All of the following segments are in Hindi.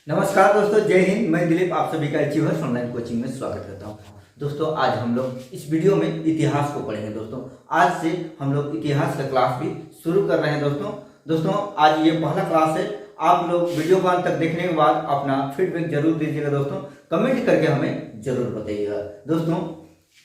नमस्कार दोस्तों, जय हिंद। मैं दिलीप आप सभी का एचीवर्स ऑनलाइन कोचिंग में स्वागत करता हूं। दोस्तों आज हम लोग इस वीडियो में इतिहास को पढ़ेंगे। दोस्तों आज से हम लोग इतिहास का क्लास भी शुरू कर रहे हैं। दोस्तों आज ये पहला क्लास है। आप लोग वीडियो को अंत तक देखने के बाद अपना फीडबैक जरूर दीजिएगा। दोस्तों कमेंट करके हमें जरूर बताइएगा। दोस्तों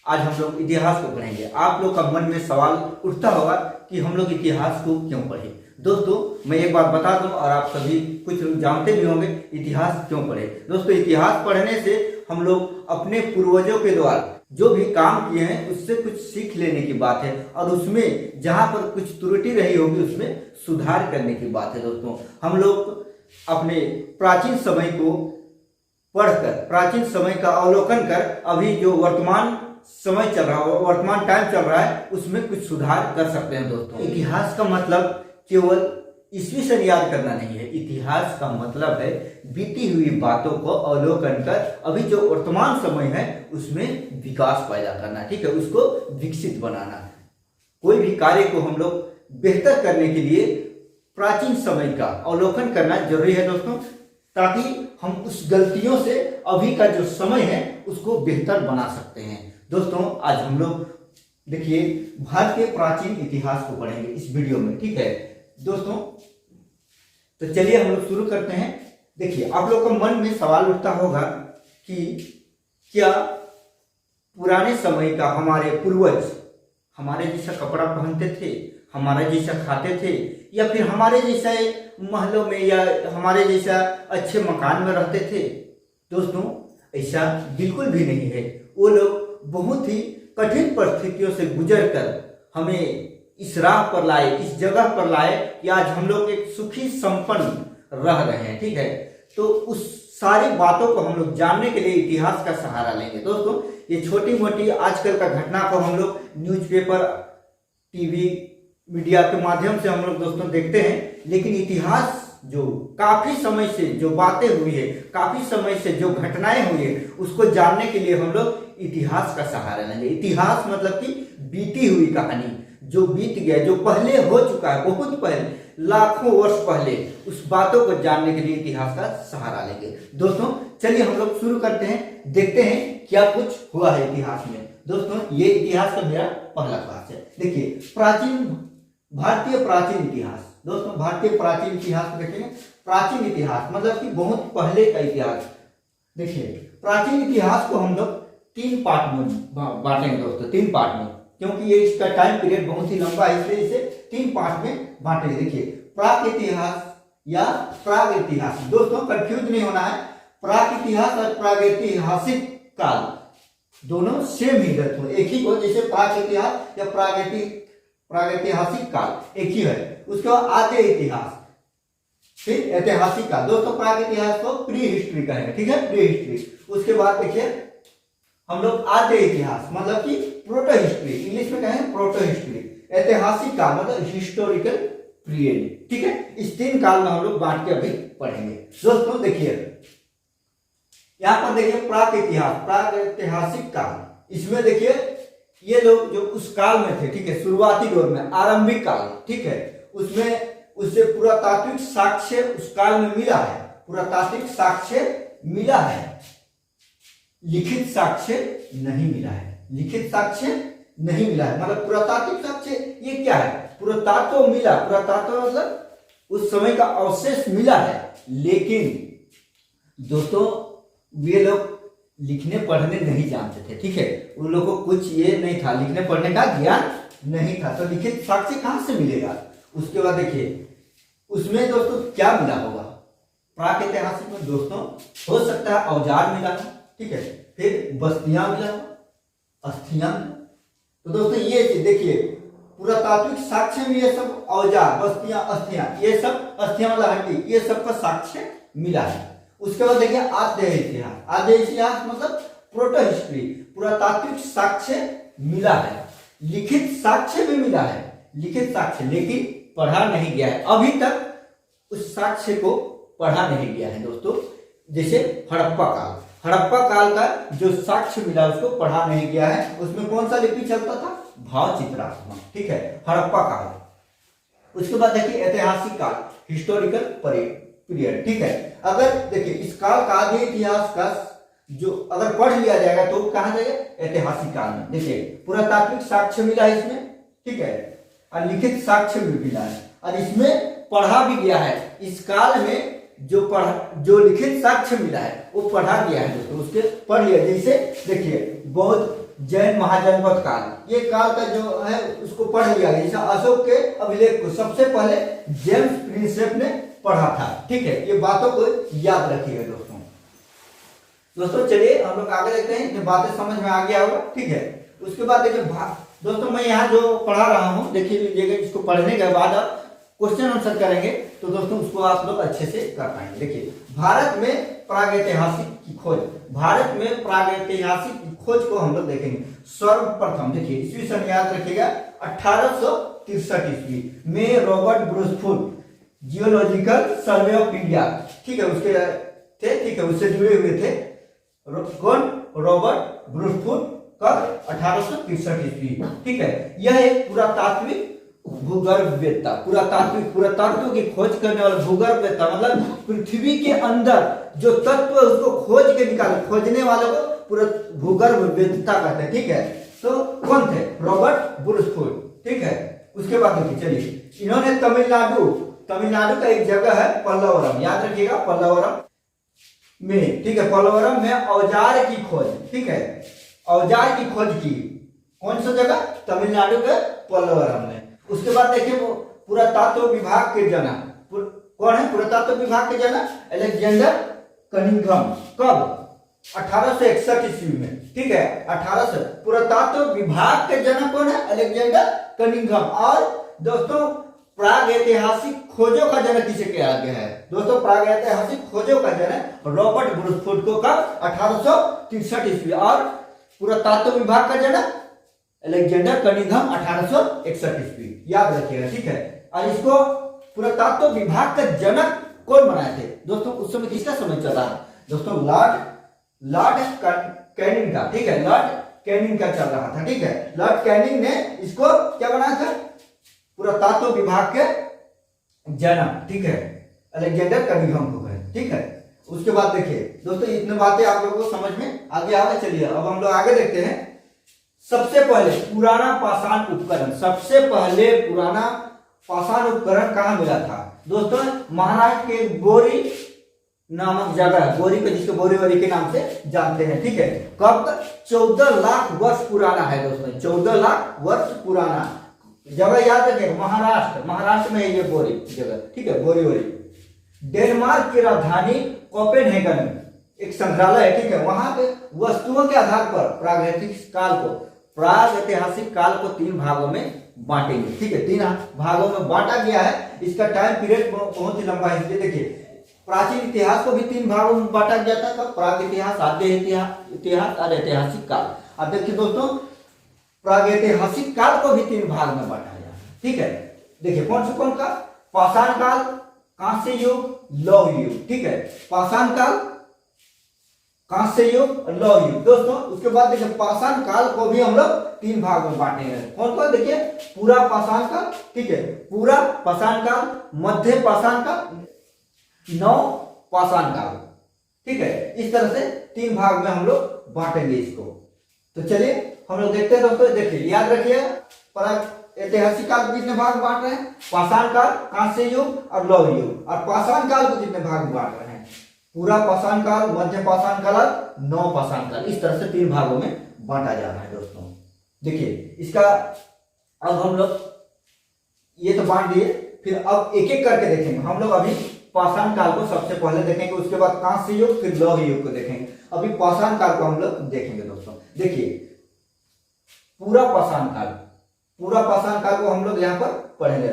आज हम लोग इतिहास को पढ़ेंगे। आप लोग का मन में सवाल उठता होगा कि हम लोग इतिहास को क्यों पढ़े। दोस्तों मैं एक बात बता दूं और आप सभी कुछ लोग जानते भी होंगे इतिहास क्यों पढ़े। दोस्तों इतिहास पढ़ने से हम लोग अपने पूर्वजों के द्वारा जो भी काम किए हैं उससे कुछ सीख लेने की बात है और उसमें जहां पर कुछ त्रुटि रही होगी उसमें सुधार करने की बात है। दोस्तों हम लोग अपने प्राचीन समय को पढ़कर, प्राचीन समय का अवलोकन कर अभी जो वर्तमान समय चल रहा है, वर्तमान टाइम चल रहा है, उसमें कुछ सुधार कर सकते हैं। दोस्तों इतिहास का मतलब केवल ईस्वी सन याद करना नहीं है। इतिहास का मतलब है बीती हुई बातों को अवलोकन कर अभी जो वर्तमान समय है उसमें विकास पैदा करना, ठीक है, उसको विकसित बनाना। कोई भी कार्य को हम लोग बेहतर करने के लिए प्राचीन समय का अवलोकन करना जरूरी है। दोस्तों ताकि हम उस गलतियों से अभी का जो समय है उसको बेहतर बना सकते हैं। दोस्तों आज हम लोग देखिए भारत के प्राचीन इतिहास को पढ़ेंगे इस वीडियो में, ठीक है दोस्तों। तो चलिए हम लोग शुरू करते हैं। देखिए आप लोग का मन में सवाल उठता होगा कि क्या पुराने समय का हमारे पूर्वज हमारे जैसा कपड़ा पहनते थे, हमारे जैसा खाते थे, या फिर हमारे जैसा महलों में या हमारे जैसा अच्छे मकान में रहते थे। दोस्तों ऐसा बिल्कुल भी नहीं है। वो लोग बहुत ही कठिन परिस्थितियों से गुजर कर हमें इस राह पर लाए, इस जगह पर लाए कि आज हम लोग एक सुखी संपन्न रह रहे हैं, ठीक है। तो उस सारी बातों को हम लोग जानने के लिए इतिहास का सहारा लेंगे। दोस्तों ये छोटी मोटी आजकल का घटना को हम लोग न्यूज़पेपर, टीवी, मीडिया के माध्यम से हम लोग दोस्तों देखते हैं, लेकिन इतिहास जो काफी समय से जो बातें हुई है, काफी समय से जो घटनाएं हुई है, उसको जानने के लिए हम लोग इतिहास का सहारा लेंगे। इतिहास मतलब कि बीती हुई कहानी, जो बीत गया, जो पहले हो चुका है, बहुत पहले, लाखों वर्ष पहले, उस बातों को जानने के लिए इतिहास का सहारा लेंगे। दोस्तों चलिए हम लोग शुरू करते हैं, देखते हैं क्या कुछ हुआ है इतिहास में। दोस्तों ये इतिहास का मेरा पहला क्लास है। देखिए भारतीय प्राचीन इतिहास। दोस्तों भारतीय प्राचीन इतिहास देखेंगे। प्राचीन इतिहास मतलब कि बहुत पहले का इतिहास। देखिए प्राचीन इतिहास को हम लोग 3 पार्ट में बांटेंगे। दोस्तों 3 पार्ट में, क्योंकि ये इसका टाइम पीरियड बहुत ही लंबा है, इसलिए इसे 3 पार्ट में बांटेंगे। देखिए प्राक इतिहास या प्राग इतिहास। दोस्तों कंफ्यूज नहीं होना है, प्राक इतिहास और प्रागैतिहासिक काल दोनों सेम ही रहते हैं, एक ही को, जैसे प्राक इतिहास या प्रागैतिहासिक काल एक ही है। उसके बाद आद्य इतिहास, फिर ऐतिहासिक काल। दोस्तों प्राग इतिहास को प्री हिस्ट्री कहेंगे, ठीक है, प्री हिस्ट्री। उसके बाद देखिए हम लोग आद्य इतिहास मतलब कि प्रोटो हिस्ट्री, इंग्लिश में कहें प्रोटो हिस्ट्री। ऐतिहासिक काल मतलब हिस्टोरिकल पीरियड, ठीक है। इस 3 काल में हम लोग बांट के अभी पढ़ेंगे। दोस्तों देखिए यहाँ पर देखिए प्राक इतिहास, प्रागैतिहासिक काल। इसमें देखिए ये लोग जो उस काल में थे, ठीक है, शुरुआती दौर में, आरंभिक काल, ठीक है, उसमें उससे पुरातात्विक साक्ष्य उस काल में मिला है, पुरातात्विक साक्ष्य मिला है, लिखित साक्ष्य नहीं मिला है। लिखित साक्ष्य नहीं मिला है मतलब पुरातात्विक साक्ष्य ये क्या है, पुरातत्व मिला, पुरातत्व मतलब उस समय का अवशेष मिला है, लेकिन दोस्तों वे लोग लिखने पढ़ने नहीं जानते थे, ठीक है, उन लोगों को कुछ ये नहीं था, लिखने पढ़ने का ज्ञान नहीं था, तो लिखित साक्ष्य कहां से मिलेगा। उसके बाद देखिए उसमें दोस्तों क्या मिला होगा। प्रागैतिहासिक में दोस्तों हो सकता है औजार मिला, ठीक है, फिर बस्तियां मिला, अस्थियां। तो दोस्तों ये देखिए पुरातात्विक साक्ष्य में ये सब औजार, बस्तियां, अस्थियां, ये सब, अस्थियां मतलब हड्डी, ये सब का साक्ष्य मिला है। उसके बाद देखिए आद्य इतिहास। आद्य इतिहास मतलब प्रोटो हिस्ट्री, पुरातात्विक साक्ष्य मिला है, लिखित साक्ष्य भी मिला है, लिखित साक्ष्य, लेकिन पढ़ा नहीं गया है, अभी तक उस साक्ष्य को पढ़ा नहीं गया है। दोस्तों जैसे हड़प्पा काल, हड़प्पा काल का जो साक्ष्य मिला उसको पढ़ा नहीं गया है। उसमें कौन सा लिपि चलता था, भाव चित्रात्मक, ठीक है, हड़प्पा काल। उसके बाद देखिए ऐतिहासिक काल, हिस्टोरिकल पीरियड। ठीक है, अगर देखिए इस काल का आदि इतिहास का जो अगर पढ़ लिया जाएगा तो कहा जाएगा ऐतिहासिक काल में। देखिए पुरातात्विक साक्ष्य मिला है इसमें, ठीक है, और लिखित साक्ष्य भी मिला है, और इसमें पढ़ा भी गया है। इस काल में जो लिखित साक्ष्य मिला है वो पढ़ा गया है दोस्तों, उसके पढ़ लिया। जैसे देखिए बौद्ध जैन महाजनपद काल, ये काल का जो है उसको पढ़ लिया गया। जैसे अशोक के अभिलेख को सबसे पहले जेम्स प्रिंसेप ने पढ़ा था। ठीक है, ये बातों को याद रखिएगा दोस्तों। चलिए हम लोग आगे देखते हैं, जो बातें समझ में आ गया होगा। ठीक है, उसके बाद देखिए दोस्तों मैं यहाँ जो पढ़ा रहा हूँ देखिए लीजिएगा, इसको पढ़ने के बाद आप क्वेश्चन आंसर करेंगे तो दोस्तों उसको आप लोग अच्छे से कर पाएंगे। देखिए भारत में प्रागैतिहासिक की खोज, भारत में प्रागैतिहासिक की खोज को हम लोग देखेंगे। सर्वप्रथम देखिए ईस्वी सन याद रखिएगा 1863 ईस्वी में Robert Bruce Foote geological survey of India, ठीक है, उसके थे, ठीक है, उससे जुड़े हुए थे कौन, रॉबर्ट ब्रूसफुट का 1863 ईस्वी। ठीक है, यह एक पुरातात्विक भूगर्भवेत्ता, पुरातत्व की खोज करने वाला भूगर्भवेत्ता, मतलब पृथ्वी के अंदर जो तत्व है उसको खोज के निकाले, खोजने वाले को भूगर्भवेत्ता कहते हैं। ठीक है, तो कौन थे, रॉबर्ट ब्रूसफुट। ठीक है, उसके बाद देखिए चलिए इन्होंने तमिलनाडु का एक जगह है पल्लवरम, याद रखिएगा पल्लवरम में, ठीक है, पल्लवरम में औजार की खोज, ठीक है, औजार की खोज की। कौन सा जगह, तमिलनाडु के पल्लवरम में। उसके बाद देखिए वो पुरातत्व विभाग के जनक कौन है, पुरातत्व विभाग के जनक अलेक्जेंडर कनिंघम, कब, 1861 ईस्वी में। ठीक है, 1800। पुरातत्व विभाग के जनक कौन है, अलेक्जेंडर कनिंघम। और दोस्तों प्रागैतिहासिक खोजों का जनक किसे कहा गया है दोस्तों, प्रागैतिहासिक खोजों का जनक रॉबर्ट ब्रूसफुट को कब, 1863 ईस्वी। और पुरातत्व विभाग का जनक अलेक्जेंडर कनिंघम 1861 ईस्वी, याद रखिएगा। ठीक है, और इसको पुरातत्व विभाग का जनक कौन बनाए थे दोस्तों, उस समय किसका समय चल रहा है दोस्तों, लॉर्ड कैनिंग का। ठीक है, लॉर्ड कैनिंग का चल रहा था। ठीक है, लॉर्ड कैनिंग ने इसको क्या बनाया था, पुरातत्व विभाग के जनक, ठीक है, अलेक्जेंडर कनिंघम को कहे। ठीक है, उसके बाद देखिए दोस्तों इतनी बातें आप लोगों को समझ में आगे आ गए। चलिए अब हम लोग आगे देखते हैं। सबसे पहले पुराना पाषाण उपकरण, सबसे पहले पुराना पाषाण उपकरण कहाँ मिला था दोस्तों, महाराष्ट्र के गोरी नामक जगह, गोरी को जिसको बोरीवली के नाम से जानते हैं। ठीक है, कब, 14 लाख वर्ष पुराना है दोस्तों, 14 लाख वर्ष पुराना जगह, याद रखिए महाराष्ट्र में है ये गोरी जगह। ठीक है, बोरीवली। डेनमार्क की राजधानी कोपेनहेगन में एक संग्रहालय है। ठीक है, वहां पे वस्तुओं के आधार पर प्रागैतिहासिक काल को 3 भागों में बांटेंगे। ठीक है, 3 भागों में बांटा गया है। इसका टाइम पीरियड बहुत ही लंबा है, इसलिए देखिए प्राचीन इतिहास को भी 3 भागों में बांटा गया था, प्राग इतिहास, आद्य इतिहास और ऐतिहासिक काल। अब देखिए दोस्तों प्रागैतिहासिक काल को भी 3 भाग में बांटा गया। ठीक है, देखिए कौन का, पाषाण काल, कांस्य युग, लौह युग। ठीक है, पाषाण काल, कांस्य युग, लौह युग दोस्तों। उसके बाद देखिए पाषाण काल को भी हम लोग 3 भाग में बांटे हैं। कौन देखिए, पूरा पाषाण काल, ठीक है, पूरा पाषाण काल, मध्य पाषाण काल, नव पाषाण काल। ठीक है, इस तरह से 3 भाग में हम लोग बांटेंगे इसको। तो चलिए हम लोग देखते हैं दोस्तों। देखिए याद रखिए ऐतिहासिक काल को कितने भाग बांट रहे हैं, पाषाण काल, कांस्य युग और लौह युग। और पाषाण काल को कितने भाग में बांट रहे हैं, पूरा पाषाण काल, मध्य पाषाण काल, नव पाषाण काल। इस तरह से 3 भागों में बांटा जा रहा है दोस्तों। देखिए इसका अब हम लोग ये तो बांट दिए, फिर अब एक एक करके देखेंगे हम लोग। अभी पाषाण काल को सबसे पहले देखेंगे, उसके बाद कांस्य युग, फिर लौह युग को देखेंगे। अभी पाषाण काल को हम लोग देखेंगे दोस्तों। देखिए पूरा पाषाण काल को हम लोग यहाँ पर पढ़ेंगे,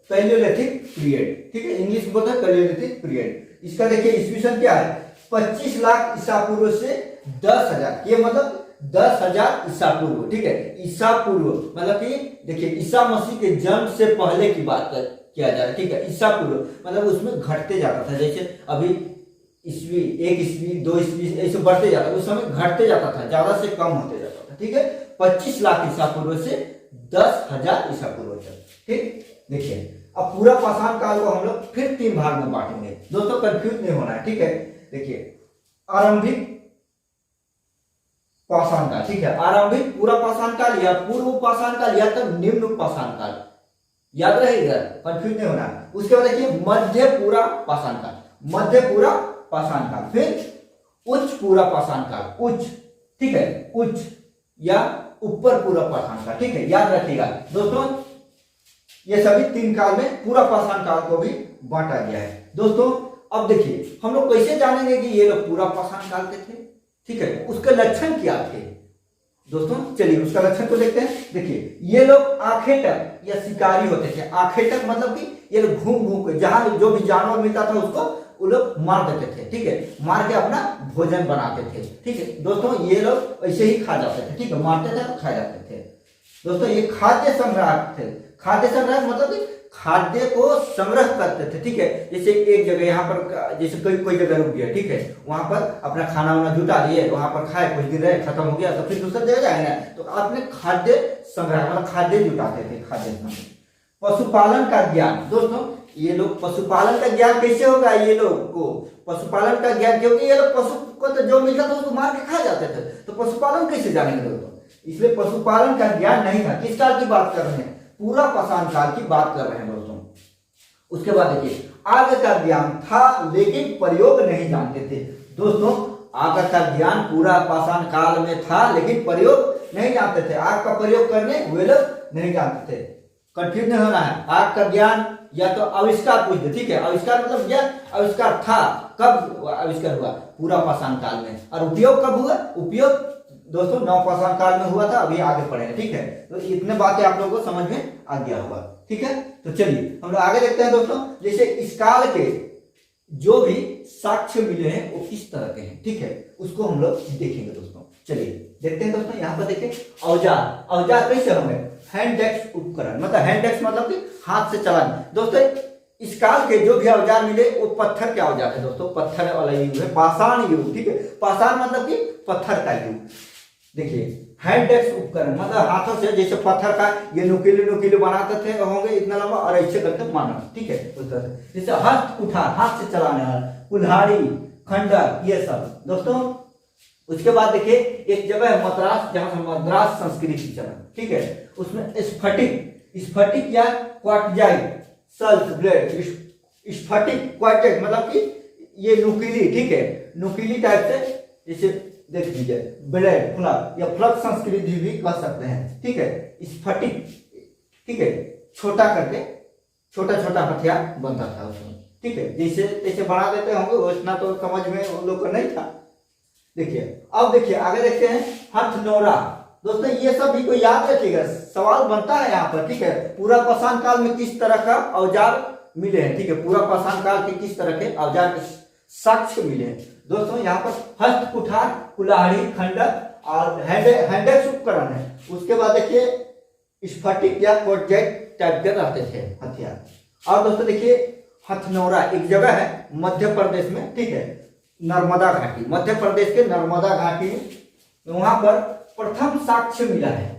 पैलियोलिथिक पीरियड। ठीक है, इंग्लिश में बोलते हैं पैलियोलिथिक पीरियड। इसका देखिए ईस्वी सन क्या है, 25 लाख ईसा पूर्व से 10,000, ये मतलब 10,000 ईसा पूर्व। ठीक है, ईसा पूर्व मतलब कि देखिए ईसा मसीह के जन्म से पहले की बात किया जा रहा है। ठीक है, ईसा पूर्व मतलब उसमें घटते जाता था, जैसे अभी ईस्वी, 1 ईस्वी, 2 ईस्वी ऐसे बढ़ते जाता था, उस समय घटते जाता था, ज्यादा से कम होते जाता था। ठीक है, 25 लाख ईसा पूर्व से 10,000 ईसा पूर्व तक। ठीक, देखिए अब पूरा पाषाण काल को हम लोग फिर 3 भाग में बांटेंगे दोस्तों, कंफ्यूज नहीं होना है, ठीक है। देखिए आरंभिक पाषाण काल, ठीक है, आरंभिक पूरा पाषाण काल या पूर्व पाषाण काल या तो निम्न पाषाण काल, याद रहेगा, कंफ्यूज नहीं होना। उसके बाद देखिए मध्य पूरा पाषाण काल, मध्य पूरा पाषाण काल, फिर उच्च पूरा पाषाण काल, उच्च, ठीक है, उच्च या ऊपर पूरा पाषाण काल, ठीक है, याद रखिएगा दोस्तों। ये सभी 3 काल में पूरा पाषाण काल को भी बांटा गया है दोस्तों। अब देखिए हम लोग कैसे जानेंगे कि ये लोग पूरा पाषाण काल के थे, ठीक है, उसके लक्षण क्या थे दोस्तों, चलिए उसका लक्षण को देखते हैं। देखिए ये लोग आखेटक या शिकारी होते थे। आखेटक मतलब कि ये लोग घूम घूम के जहां जो भी जानवर मिलता था उसको वो लोग मार देते थे, ठीक है, मार के अपना भोजन बनाते थे, ठीक है दोस्तों। ये लोग ऐसे ही खा जाते थे, ठीक है, मारते थे तो खा जाते थे दोस्तों। ये खाद्य संग्राहक थे। खाद्य संग्राहक मतलब कि खाद्य को संग्रह करते थे, ठीक है। जैसे एक जगह यहाँ पर, जैसे कोई जगह रुक गया, ठीक है, वहां पर अपना खाना वाना जुटा लिए, वहां पर खाए, कुछ दिन रहे, खत्म हो गया तो फिर दूसरा जगह जाएंगे, तो आपने खाद्य संग्रह मतलब खाद्य जुटाते थे, खाद्य संग्रह। पशुपालन का ज्ञान दोस्तों, ये लोग पशुपालन का ज्ञान कैसे होगा, ये लोग को पशुपालन का ज्ञान, क्योंकि ये लोग पशु को तो जो मिलता था उसको मार के खा जाते थे, तो पशुपालन कैसे जानेंगे दोस्तों, इसलिए पशुपालन का ज्ञान नहीं था। किस काल की बात कर रहे हैं, पूरा पाषाण काल की बात कर रहे हैं दोस्तों। उसके बाद देखिए आग का ज्ञान था लेकिन प्रयोग नहीं जानते थे दोस्तों। आग का ज्ञान पूरा पाषाण काल में था लेकिन प्रयोग नहीं जानते थे। आग का प्रयोग करने वे लोग नहीं जानते थे। कंफ्यूज नहीं होना है। आग का ज्ञान या तो आविष्कार पूछ दे, ठीक है, आविष्कार मतलब ज्ञान, आविष्कार था, कब आविष्कार हुआ, पूरा पाषाण काल में, और उपयोग कब हुआ, उपयोग दोस्तों नवपाषाण काल में हुआ था, अभी आगे पढ़ेंगे, ठीक है। तो इतने बातें आप लोगों को समझ में आ गया होगा, ठीक है। तो चलिए हम लोग आगे देखते हैं दोस्तों। जैसे इस काल के जो भी साक्ष्य मिले हैं वो किस तरह के हैं, ठीक है, उसको हम लोग देखेंगे दोस्तों। चलिए देखते हैं दोस्तों। यहाँ पर देखिए औजार, औजार कैसे होंगे, हैंडेक्स उपकरण, मतलब हैंडेक्स मतलब कि हाथ से चलाने दोस्तों। इस काल के जो भी औजार मिले वो पत्थर के औजार है दोस्तों, पत्थर वाला युग है, पाषाण युग, ठीक है। पाषाण मतलब कि पत्थर का युग। देखिए हैंडेक्स उपकरण मतलब हाथों से, जैसे पत्थर का ये नुकीले नुकीले बनाते थे होंगे इतना लंबा, और ऐसे करके मारना, ठीक है, उस तरह से। जैसे हस्त कुठार, हाथ से चलाने वाला, कुल्हाड़ी, खंडक, ये सब दोस्तों। उसके बाद देखिए एक जगह है मद्रास, जहां से मद्रास संस्कृति चला, ठीक है, उसमें स्फटिक, स्फटिक या क्वार्टजाइट, सल्फ ग्रेड, स्फटिक क्वार्टजाइट मतलब कि ये नुकीली, ठीक है, नुकीली टाइप से, जैसे देख लीजिए ब्लेड, फ्लक या फ्लक संस्कृति भी कह सकते हैं, ठीक है। स्फटिक, ठीक है, छोटा करके छोटा छोटा हथियार बनता था उसमें, ठीक है, जैसे जैसे बना देते होंगे उतना तो समझ में उन लोग को नहीं था। देखिए अब देखिए आगे देखते हैं हथनौरा दोस्तों। ये सब भी कोई याद रखिएगा, सवाल बनता है यहाँ पर, ठीक है। पूरा पाषाण काल में किस तरह का औजार मिले हैं, ठीक है, पूरा पाषाण काल के किस तरह के औजार के साक्ष्य मिले हैं दोस्तों। यहाँ पर हस्त कुठार, कुल्हाड़ी, खंडक और हैंडेक्स उपकरण है। उसके बाद देखिए स्फटिक या क्वार्टजाइट टाइप के रहते थे हथियार। और दोस्तों देखिए हथनौरा एक जगह है मध्य प्रदेश में, ठीक है, नर्मदा घाटी, मध्य प्रदेश के नर्मदा घाटी में, वहां पर प्रथम साक्ष्य मिला है।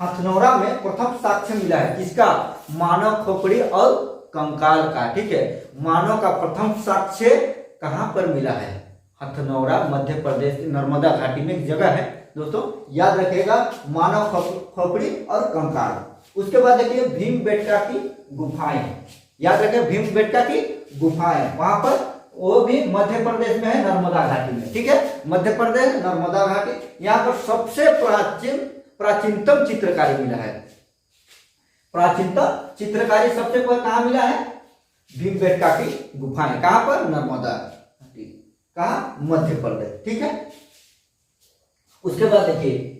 हथनौरा में प्रथम साक्ष्य मिला है किसका, मानव खोपड़ी और कंकाल का, ठीक है। मानव का प्रथम साक्ष्य कहां पर मिला है, हथनौरा, मध्य प्रदेश की नर्मदा घाटी में एक जगह है दोस्तों, याद रखिएगा, मानव खोपड़ी और कंकाल। उसके बाद देखिए भीमबेटका की गुफाएं, याद रखिए भीमबेटका की गुफाएं, वहां पर वो भी मध्य प्रदेश में है, नर्मदा घाटी में, ठीक है, मध्य प्रदेश नर्मदा घाटी। यहाँ पर सबसे प्राचीनतम चित्रकारी मिला है। प्राचीनतम चित्रकारी सबसे कहाँ मिला है, भीमबेटका की गुफाएं, कहां पर, नर्मदा घाटी, कहा, मध्य प्रदेश, ठीक है। उसके बाद देखिए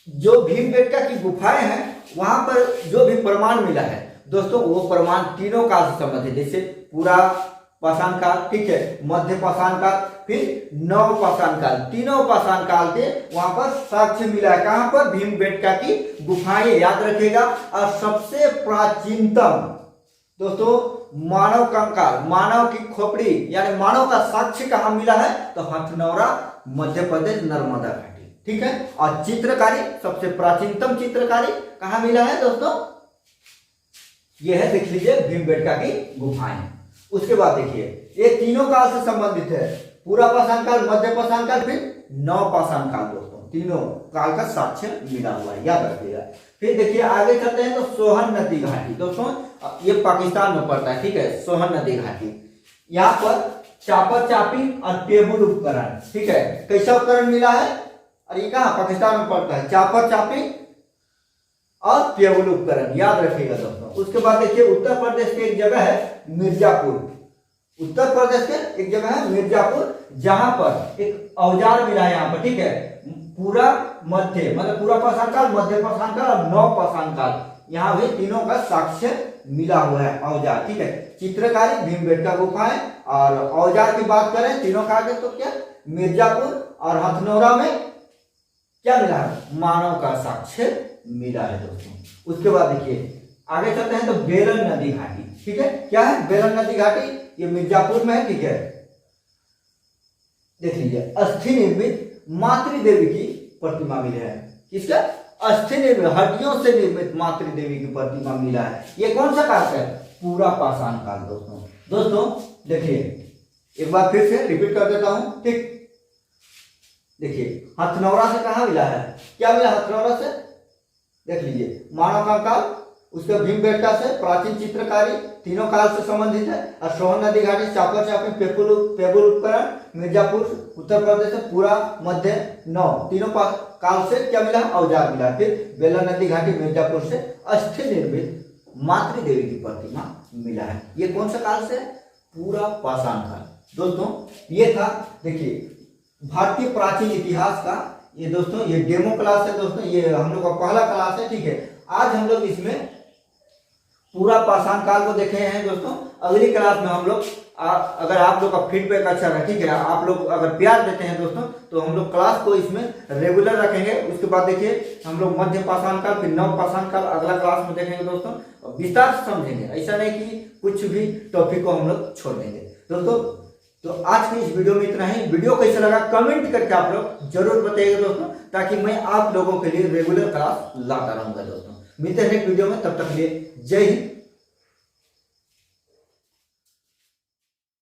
जो भीमबेटका की गुफाएं हैं वहां पर जो भी प्रमाण मिला है दोस्तों, वो प्रमाण तीनों काल से संबंधित, जैसे पूरा पाषाण काल, ठीक है, मध्य पाषाण काल, फिर नव पाषाण काल, तीनों पाषाण काल के वहां पर साक्ष्य मिला है। कहां पर, भीमबेटका की गुफाएं, याद रखिएगा। और सबसे प्राचीनतम दोस्तों मानव कंकाल, मानव की खोपड़ी यानी मानव का साक्ष्य कहां मिला है, तो हथनौरा, मध्य प्रदेश, नर्मदा घाटी, ठीक है। और चित्रकारी सबसे प्राचीनतम चित्रकारी कहां मिला है दोस्तों, ये है, देख लीजिए, भीमबेटका की गुफाएं। उसके बाद देखिए, ये तीनों काल से संबंधित है, पूरा पाषाण काल, मध्य पाषाण काल, फिर नव पाषाण काल। दोस्तों तीनों काल का साक्ष्य मिला हुआ है, याद रखिएगा। फिर देखिए आगे चलते हैं तो सोहन नदी घाटी। दोस्तों ये पाकिस्तान में पड़ता है, ठीक है, सोहन नदी घाटी। यहाँ पर चापर चापी और टेबुल उपकरण, ठीक है, कैसा उपकरण मिला है, और ये कहाँ, पाकिस्तान में पड़ता है, चापर चापी और टेबुल उपकरण, याद रखिएगा दोस्तों। उसके बाद देखिए उत्तर प्रदेश की एक जगह है मिर्जापुर, उत्तर प्रदेश के एक जगह है मिर्जापुर, जहां पर एक औजार मिला है यहाँ पर, ठीक है, पूरा मध्य मतलब पूरा पाषाण काल, मध्य पाषाण काल और नव पाषाण काल, यहाँ भी तीनों का साक्ष्य मिला हुआ है औजार, ठीक है। चित्रकारी भीमबेटका गुफाएं, और औजार की बात करें तीनों का आगे तो क्या, मिर्जापुर और हथनौरा में क्या मिला है, मानव का साक्ष्य मिला है दोस्तों। उसके बाद देखिए आगे चलते हैं तो बेलन नदी घाटी, ठीक है, क्या है बेलन नदी घाटी, ये मिर्जापुर में है, ठीक है। देख लीजिए अस्थि निर्मित मातृ देवी की प्रतिमा मिली है, किसका, अस्थि निर्मित, हड्डियों से निर्मित मातृ देवी की प्रतिमा मिला है। ये कौन सा काल है, पूरा पाषाण काल। दोस्तों देखिए एक बार फिर से रिपीट कर देता हूं, ठीक। देखिए हथनौरा से कहां मिला है, क्या मिला हथनौरा से, देख लीजिए मानव का काल, उसके भीमबेटका से प्राचीन चित्रकारी, तीनों काल से संबंधित है। और सोहन नदी घाटी, चापर चापी, पेबुल उपकरण, मिर्जापुर उत्तर प्रदेश से, पूरा मध्य नौ, तीनों काल से क्या मिला, औजार मिला। फिर बेलन नदी घाटी मिर्जापुर से अस्थि निर्मित मातृ देवी की प्रतिमा मिला है। ये कौन सा काल से, पूरा पाषाण काल। दोस्तों ये था, देखिए भारतीय प्राचीन इतिहास का ये दोस्तों, ये डेमो क्लास है दोस्तों, ये हम लोग का पहला क्लास है, ठीक है। आज हम लोग इसमें पूरा पाषाण काल को देखे हैं दोस्तों। अगली क्लास में हम लोग अगर आप लोग का फीडबैक अच्छा रहा, ठीक है, आप लोग अगर प्यार देते हैं दोस्तों, तो हम लोग क्लास को इसमें रेगुलर रखेंगे। उसके बाद देखिए हम लोग मध्य पाषाण काल, फिर नव पाषाण काल अगला क्लास में देखेंगे दोस्तों, विस्तार से समझेंगे। ऐसा नहीं कि कुछ भी टॉपिक को हम लोग छोड़ देंगे दोस्तों। तो आज की इस वीडियो में इतना ही। वीडियो कैसा लगा कमेंट करके आप लोग जरूर बताइएगा दोस्तों, ताकि मैं आप लोगों के लिए रेगुलर क्लास लाता रहूंगा दोस्तों। मिलते हैं नेक्स्ट वीडियो में, तब तक के लिए जय हिंद,